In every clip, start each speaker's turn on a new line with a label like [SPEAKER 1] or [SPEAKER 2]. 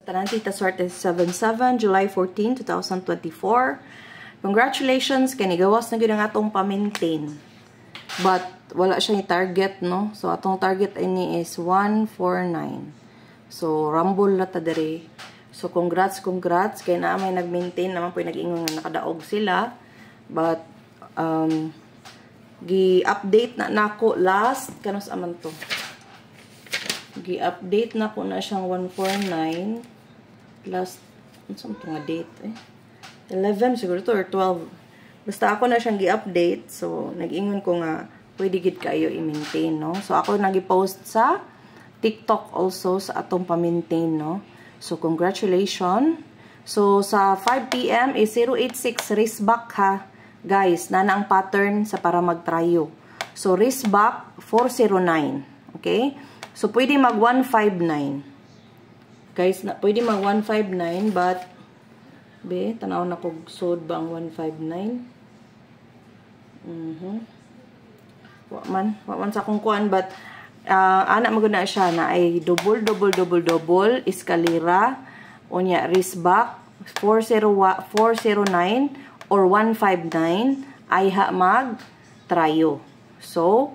[SPEAKER 1] Tanan tita swerte 77 July 14, 2024. Congratulations kay nigawas na gyud ang atong pa-maintain. But wala siya target, no? So atong target ini is 149. So rumble na ta diri. So congrats kay na may nag-maintain naman po nag-ingon nga nakadaog sila. But gi-update na nako last kanos aman to. Gi-update na ko na siyang 149 last something nga date 11 siguro to or 12. Basta ako na siyang gi-update. So nag-ingon ko nga pwede gid kayo i-maintain, no? So ako nagi-post sa TikTok also sa atong pa-maintain, no? So congratulations. So sa 5 PM is 086 wrist back ha. Guys, na ang pattern sa para mag-tryo. So wrist back 409, okay? So pwede mag 159. Guys, pwede mag 159 but tanaw na kog sod ba ang 159? Wa man sa akong kuan but ana maguna siya na ay double escalera unya wrist back 409 or 159 ay ha mag tryo. So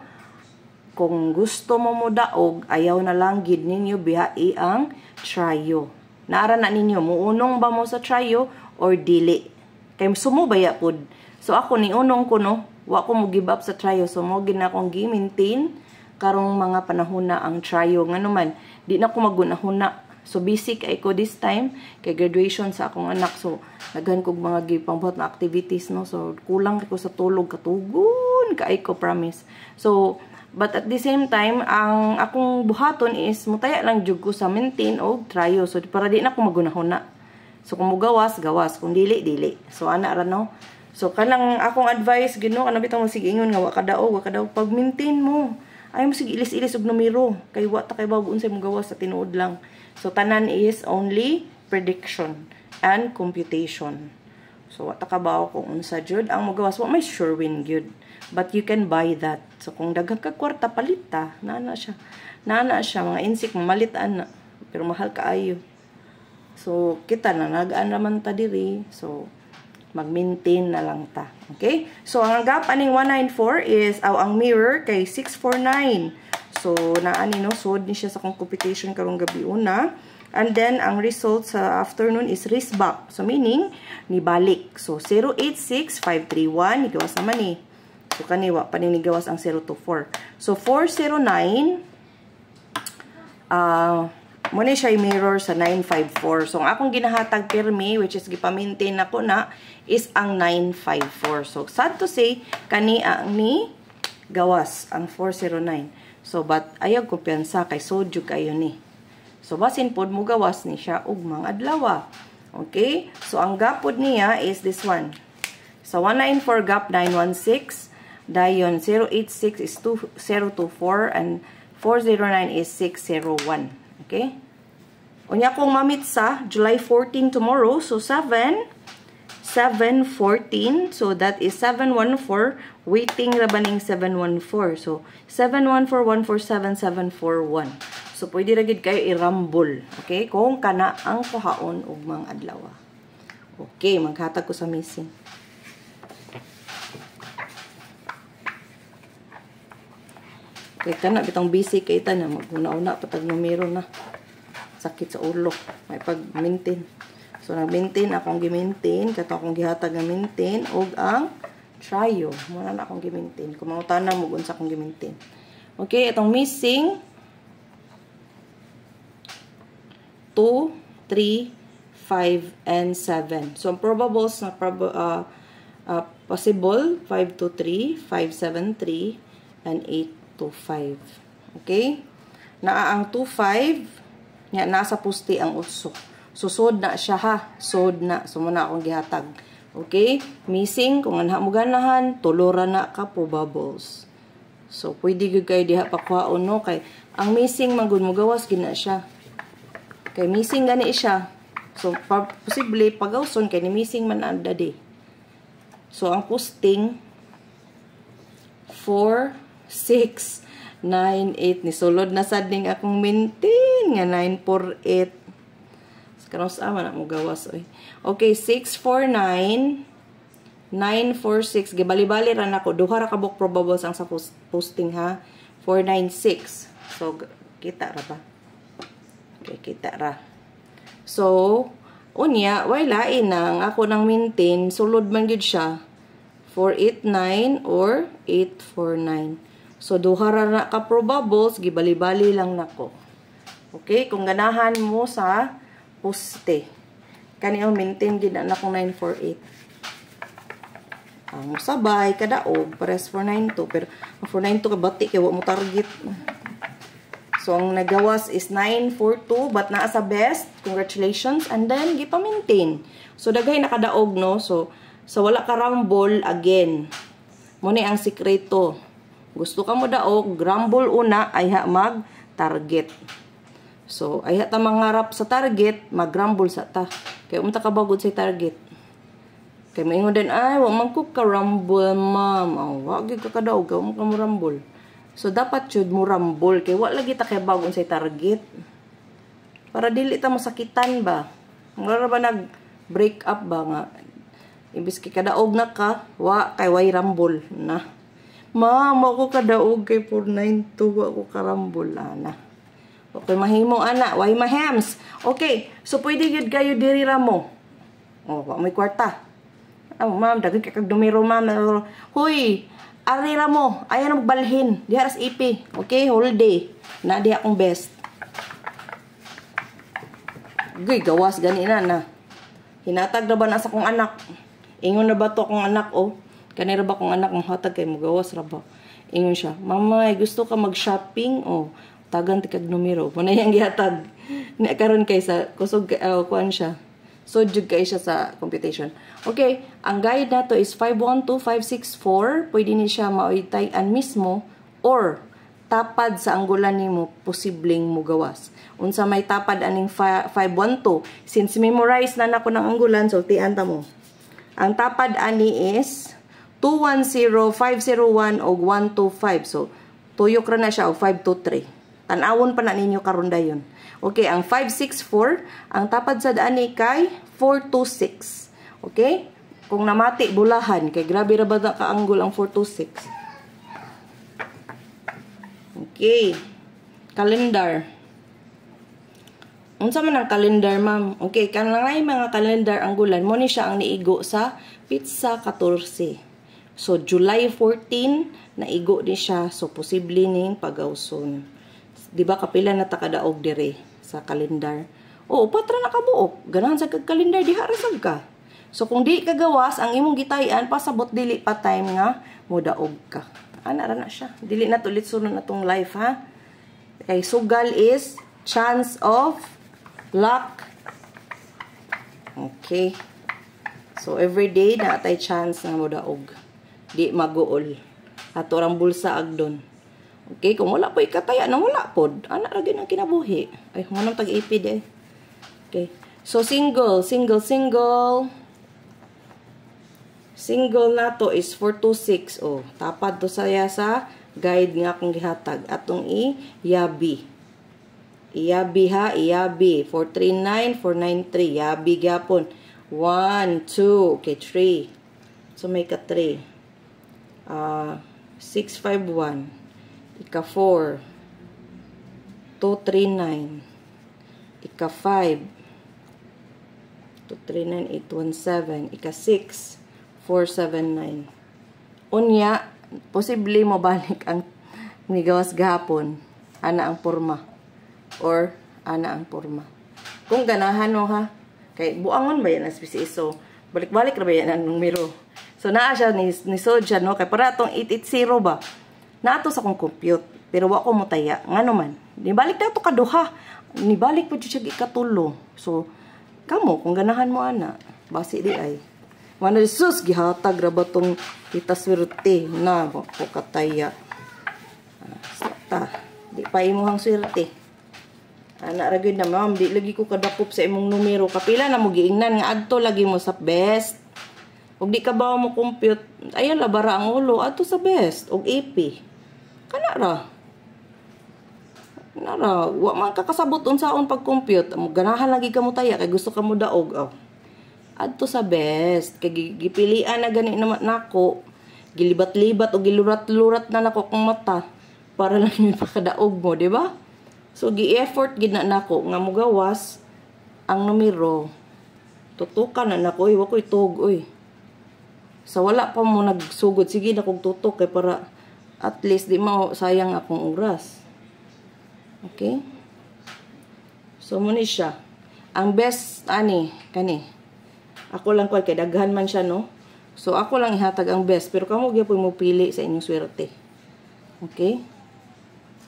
[SPEAKER 1] kung gusto mo daog, ayaw na lang gid ninyo bihai ang tryo. Naara na ninyo, muunong ba mo sa tryo or dili? Kay sumubaya pod. So ako ni unong ko, no, wa ko mo give up sa tryo. So mo gid na akong gi-maintain karong mga panahon na ang tryo. Ngano man, di na ko magunahuna. So busy kay ko this time kay graduation sa akong anak. So daghan kog mga gipangbuhat na activities, no. So kulang ko sa tulog, katugon kay ko, promise. So but at the same time, ang akong buhaton is mutaya lang jud ko sa maintain o tryo. So para di na ko magunahuna. So kung mugawas, gawas, kung dili. So ana ra, no. So kanang akong advice gino kana bitaw mo sige ingon nga wa ka daog pag maintain mo. Ay mo sige ilis-ilis og numero kay wa ta kay bawog unsay mo gawas sa tinuod lang. So tanan is only prediction and computation. So wa ta kabaw kung unsa jud ang magawas, wa may sure win gyud. But you can buy that. So kung daghang ka kwarta palita, nana siya mga insik mamalitan na pero mahal kaayo. So kita na nagaan naman ta diri. So mag-maintain na lang ta. Okay? So ang gap aning 194 is ang mirror kay 649. So naani, no, sod ni siya sa kong computation karong gabi una. And then ang result sa afternoon is wrist back. So meaning ni balik. So 086531 igawas naman ni. So kaniwa paninigawas ang 024. So 409 muna siya mirror sa 954. So ang akong ginahatag permi which is gipa-maintain nako na is ang 954. So sad to say kani ang ni gawas ang 409. So but ayaw kumpiyansa kay sodyo kayo ni. So basin pod mo gawas ni siya og mga adlaw. Okay? So ang gap pod niya is this one. Sa 194 gap 916. Dayon 086 is 2024 and 409 is 601. Okay? Unya kong mamit sa July 14 tomorrow. So 714. So that is 714. Waiting rabaning 714. So 714, 147, 741. So pwede ra gid kayo i-rumble. Okay? Kung kana ang kuhaon og mga adlaw. Okay, maghatag ko sa missing. Kaya kana bitang busy kay ita na maguna-una patag numero na. Sakit sa ulo. May pag-maintain. So nag-maintain akong gi-maintain, kato akong gihatag nga maintain og ang tryo. Muna na akong gi-maintain. Kung mangutana mo unsa akong gi-maintain. Okay, itong missing 2, 3, 5 and 7. So ang probables na possible 523, 573 and 8 to 5. Okay? Naa ang 25 nya nasa pusti ang utso. Susod na siya ha. Sod na. So muna akong gihatag. Okay? Missing kung anha mo ganahan, tulora na ka po bubbles. So pwede gyud kay diha pakuhaon, no, kay ang missing magud mo gawas gina siya. Kay missing gani siya. So posible pagawson kay ni missing man anda di. So ang posting 4 6, 9, 8. Ni sulod na sad ning akong maintain nga 948. Kanang sama na mo gawas oy. Okay, 649 946 gibali-bali ra nako. Duha ra ka book probables ang sa posting ha. 496. So kita ra ba? Okay, kita ra. So unya way lain nang ako nang maintain sulod man gid siya 489 or 849. So duha ra na ka probables gibali-bali lang nako. Okay, kung ganahan mo sa poste. Kaniya maintain gid na akong 948. Ang sabay kadaog pares 492 pero 492 ka bati kay wa mo target. So ang nagawas is 942 but naa sa best. Congratulations and then gipa-maintain. So daghay nakadaog no. So wala ka rumble again. Mo ni ang sikreto. Gusto ka mo daog rumble una ay ha mag target. So ay ha ta mangarap sa target, mag-rumble sa ta. Kay umta ka bagod sa target. Kay maingon din ay wa man ko ka rumble ma'am. Wa gyud ka kadaog ka mo rumble. So, dapat yun mo rumble. Kaya wala lagi ta kaya bagon sa target. Para dili ta masakitan ba. Wala ba nag-break up ba nga. Ibis kay kadaog na ka, kay way rumble na. Ma'am, ako kadaog kay 492. Ako karumble, ana. Okay, mahimo, ana. Way mahams. Okay, so pwede yun kayo diri ramo. May kwarta. Ma'am, dagag kay kag numero, ma'am. Huy, arira mo, ayaw na magbalhin. Diha ras IP. Okay, whole day. Na diha akong best. Gay, gawas ganina na. Hinatag na ba na sa kong anak? Ingon na ba to akong anak, oh? Kanira ba kong anak, mahatag kay mo gawas ra ba? Ingon siya, Mamay, gusto ka mag-shopping? Oh, tagan tikag numero. Muna yung gihatag. Karon kay sa, kusog, kuan siya. So, jud kay siya sa computation. Okay, ang guide na to is 512564. Pwede ni siya maoytayan mismo or tapad sa anggulan nimo posibleng mugawas. Unsa may tapad aning 512. Since memorize na nako ng anggulan, so tian ta mo. Ang tapad ani is 210, 501 o 125. So, tuyok ra na siya o 523. Tanawon pa na ninyo karon dayon. Okay, ang 564, ang tapad sa daan ni kay 426. Okay? Kung namati, bulahan. Kay grabe ra ba ka angle ang 426. Okay. Calendar. Unsa man ang calendar, ma'am? Okay, kanang mga calendar anggulan, mo ni siya ang niigo sa pizza 14. So, July 14, naigo ni siya. So, posible ning pagawson. Diba kapila na takadaog dire sa kalendar. Oo, patra na kabuok. Ganahan sa kalendar, diha rasag ka. So, kung di ka gawas, ang imong gitayan, pasabot dili pa time nga, mudaog ka. Ana ra na siya. Dili na tulit sunod na tong life, ha? Okay, sugal is chance of luck. Okay. So, everyday na atay chance na mudaog. Di maguol. Ato rang bulsa agdon. Okay, kung wala po ikataya, nang wala po. Anak lagi ng kinabuhi. Ay, manang tag-ipid eh. Okay. So, single. Single na to is 426. Oh, tapad to saya sa guide nga akong gihatag. Atong i-yabi. Iyabi ha, iyabi. 439, 493. Yabi gyapon. 1, 2. Okay, 3. So, may ka 3. 651. Ika 4, 239, ika 5, 239, 817, ika 6, 479. Unya, posible mo balik ang nigawas gahapon, ana ang porma, or ana ang porma. Kung ganahan mo ha, kay buangon ba yan ang species, so balik-balik na ba yan ang numero. So naa siya ni Soja, no, kay para itong 880 ba, nato sa kong compute, pero wa ko mo taya. Nga naman, nibalik na ito kaduha. Nibalik po siya ikatulo. So, kamo, kung ganahan mo ana, basi di ay. Mana Jesus, gihatag ra ba tong kita swerte na ko kataya. Sakta, di pa imuhang swerte. Ana ra gyud na ma'am, di lagi ko kadakop sa imong numero. Kapila na mo giingnan nga adto lagi mo sa best. Ug di ka ba mo compute, ayan labara ang ulo adto sa best og AP. Kana ra. Nara, wa man kakasabot unsaon pag-compute. Ganahan lagi ka mo taya kay gusto ka mo daog. Oh. Adto sa best kay gipilian na gani naman nako. Gilibat-libat o gilurat-lurat na nako kung mata para lang yun pakadaog mo, di ba? So gi-effort gid na nako nga mogawas ang numero. Tutukan na nako, wa koy tug oy. Sa wala pa mo nagsugod, sige na kong tutok kay para at least di mo sayang akong oras. Okay? So, muna siya. Ang best, kani. Ako lang kay daghan man siya, no? So, ako lang ihatag ang best. Pero kamo gyapon mo pili sa inyong swerte. Okay?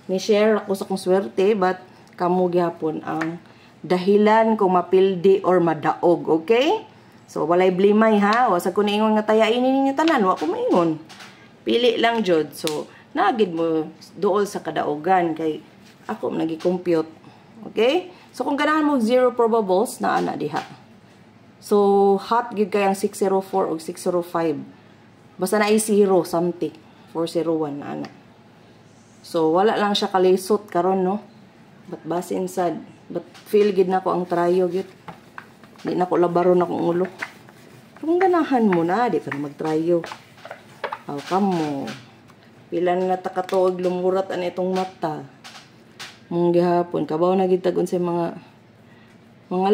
[SPEAKER 1] Ni-share ako sa kong swerte, but kamo gyapon ang dahilan kung mapildi or madaog. Okay? So, walay blimay, ha? Wasa ko na ingon nga tayain ninyo tanan. Wa ko maingon. Pili lang, jud. So, nagid mo dool sa kadaogan kay ako nagi-compute. Okay? So, kung ganahan mo 0 probables, na ana diha. So, hot gid kay ang 604 o 605. Basta na 0 something. 401 na ana. So, wala lang siya kalisot karon, no? But basin sad. But feel gid na ko ang trayo gid. Di na ko labaron akong ulo. Kung ganahan mo na, di ka na mag-trayo. Aw, kamo. Pila na takatuog lumurat an itong mata. Mong gihapon kabaw na gid tagon sa mga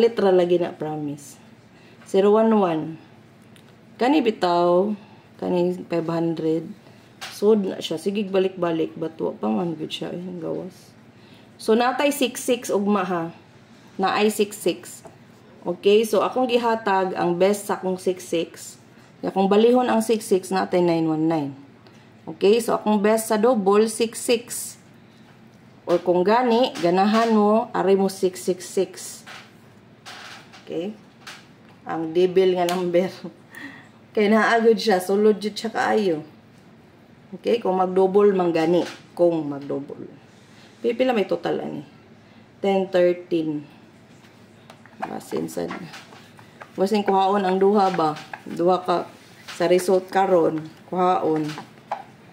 [SPEAKER 1] litra lagi na promise. 011 kani bitaw kani 500 sud na siya sige balik-balik but wa pa man gud siya ang gawas. So natay 66 ugma ha. Naay 66. Okay, so akong gihatag ang best sa akong 66. Akong balihon ang 66 natay 919. Okay, so akong best sa double 66. Or kung gani, ganahan mo, ari mo 666. Okay? Ang devil nga number. Kaya naagod siya, sulod jud siya kaayo. Okay? Kung mag-double, manggani. Kung mag-double. Pipila may total ani. 10, 13. Basin sad. Basin kuhaon ang duha ba? Duha ka sa result karon. Kuhaon.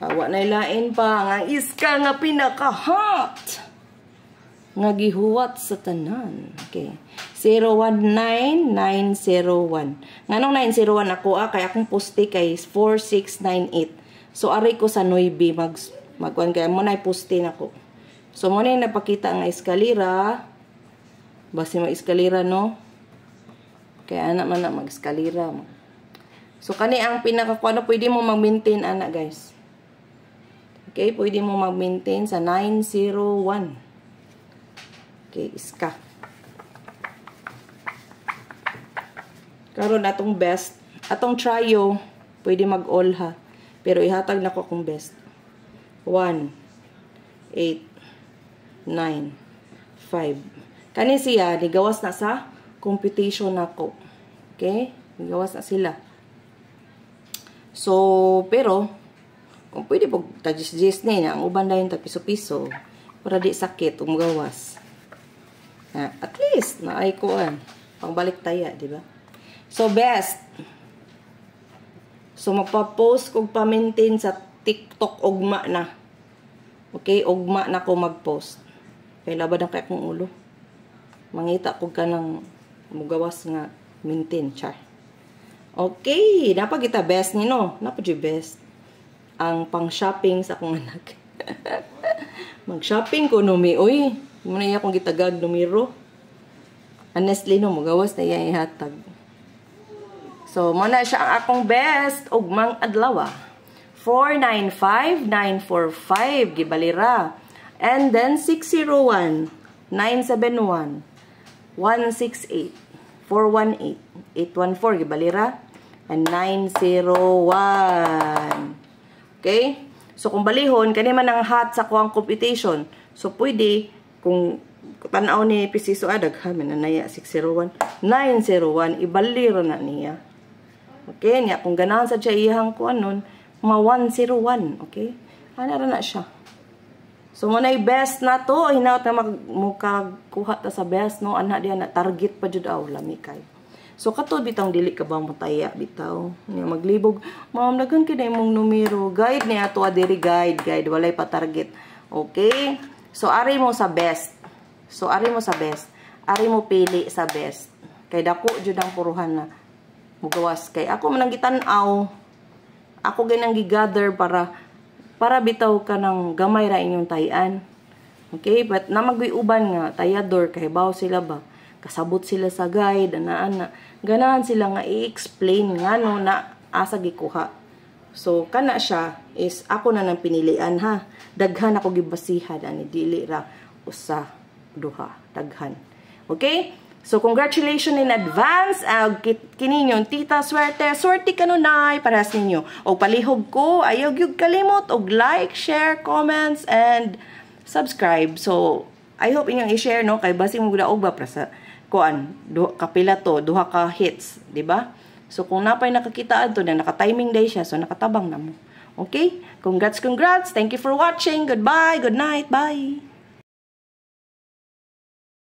[SPEAKER 1] Wa na ilain pa nga iska nga pinaka-hot nga gihuwat sa tanan. Okay. 019901. Nganong 901 ako kay akong poste kay 4698. So ari ko sa 9 magkuan kay mo nay poste nako. So mo na napakita ang eskalera. Basi mag eskalera no. Kaya anak man na mag eskalera. So kani ang pinaka-kuan pwede mo mag-maintain ana guys. Okay, pwede mo mag-maintain sa 901. Okay, iska. Karon atong best, atong trio, pwede mag-all ha. Pero ihatag na ko akong best. 1, 8, 9, 5. Kani siya, nigawas na sa computation nako. Okay? Nigawas na sila. So, pero kung pwede po, tagis-gis na ang uban na yung piso-piso para di sakit, umgawas. At least, naay ko pangbalik taya, di ba? So, best. So, magpa-post kung pa-maintain sa TikTok, ugma na. Okay, ugma na ko mag-post. Kaya labad ang kaya kong ulo. Mangita ko ka ng mugawas nga maintain, char. Okay, dapat kita best ni no. Dapat yung best. Ang pang-shopping sa akong anak. Mag-shopping ko numi. Uy, muna iya akong gitagag numero. Honestly no, magawas na iya ihatag. So, muna siya ang akong best. Ugmang adlaw. 495945 gibalira. And then 601 971 168 418 814 gibalira. And 901. Okay? So, kung balihon, kani man ang hot sa kuang computation. So, pwede, kung tanaw ni Pisiso adag, hamin na naya, 601, 901, ibalira na niya. Okay? Niya, kung ganahan sa siya ihang kuan nun, mga 101. Okay? Ano na siya. So, muna best na to. Hinaot na magkuha ta sa best, no? Anak diyan na, target pa jud aw, lami kay. So, kato bitang dili ka ba mataya bitaw. Niya maglibog. Ma'am, nagan ka na imong numero. Guide niya to adiri guide. Walay pa target. Okay? So, ari mo sa best. So, ari mo sa best. Ari mo pili sa best. Kay dako jud ang puruhan na mugawas. Kay ako manang gitan-aw. Ako ganang gigather para bitaw ka ng gamay ra inyong tayan. Okay? But na magwiuban nga, tayador, kay baw sila ba? Kasabot sila sa guide, ana-ana. Ganahan sila nga i-explain nga no na asa gikuha. So, kana siya is ako na nang pinilian ha. Daghan ako gibasihan ani dili ra usa duha daghan. Okay? So, congratulations in advance. Kininyo, tita, swerte kanunay parehas ninyo. O palihog ko, ayaw gyud kalimot og like, share, comments, and subscribe. So, I hope inyong i-share, no? Kay basing mo gudaog ba para sa kuan, kapila to, duha ka hits, di ba? So, kung napay nakakitaan to, na naka-timing day siya, so nakatabang na mo. Okay? Congrats! Thank you for watching. Goodbye. Good night. Bye.